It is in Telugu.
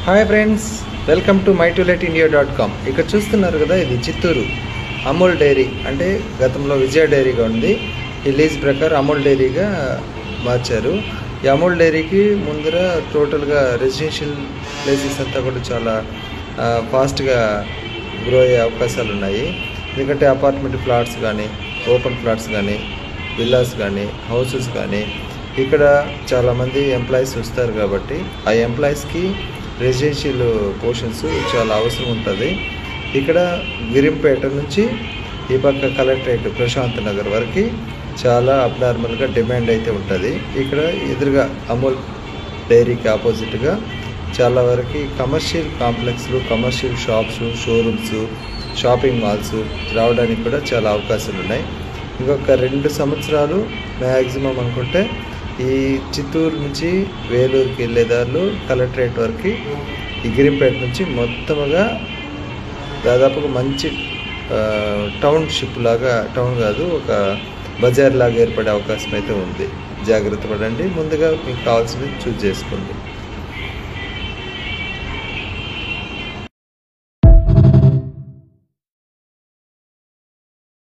Hi friends, welcome to mytoletindia.com. ఇక్కడ చూస్తున్నారు కదా, ఇది చిత్తూరు అమూల్ డైరీ. అంటే గతంలో విజయ డైరీగా ఉంది, ఈ లీజ్ ప్రకారం అమూల్ డైరీగా మార్చారు. ఈ అమూల్ డైరీకి ముందర టోటల్గా రెసిడెన్షియల్ ప్లేసెస్ అంతా కూడా చాలా ఫాస్ట్గా గ్రో అయ్యే అవకాశాలు ఉన్నాయి. ఎందుకంటే అపార్ట్మెంట్ ప్లాట్స్ కానీ, ఓపెన్ ప్లాట్స్ కానీ, విల్లాస్ కానీ, హౌసెస్ కానీ ఇక్కడ చాలామంది ఎంప్లాయీస్ వస్తారు కాబట్టి ఆ ఎంప్లాయీస్కి రెసిడెన్షియల్ పోర్షన్స్ చాలా అవసరం ఉంటుంది. ఇక్కడ గిరింపేట నుంచి ఈ పక్క కలెక్టరేట్ ప్రశాంత్ నగర్ వరకు చాలా అబ్నార్మల్గా డిమాండ్ అయితే ఉంటుంది. ఇక్కడ ఎదురుగా అమూల్ డైరీకి ఆపోజిట్గా చాలా వరకు కమర్షియల్ కాంప్లెక్స్లు, commercial shops, showrooms, shopping malls రావడానికి కూడా చాలా అవకాశాలు ఉన్నాయి. ఇంకొక 2 సంవత్సరాలు మ్యాక్సిమం అనుకుంటే ఈ చిత్తూరు నుంచి వేలూరుకి వెళ్ళే దారిలో కలెక్టరేట్ వరకు ఈ గిరింపేట నుంచి మొత్తముగా దాదాపుగా మంచి టౌన్షిప్ లాగా, టౌన్ కాదు ఒక బజార్ లాగా ఏర్పడే అవకాశం అయితే ఉంది. జాగ్రత్త పడండి, ముందుగా మీకు కావాల్సినవి చూస్ చేసుకోండి.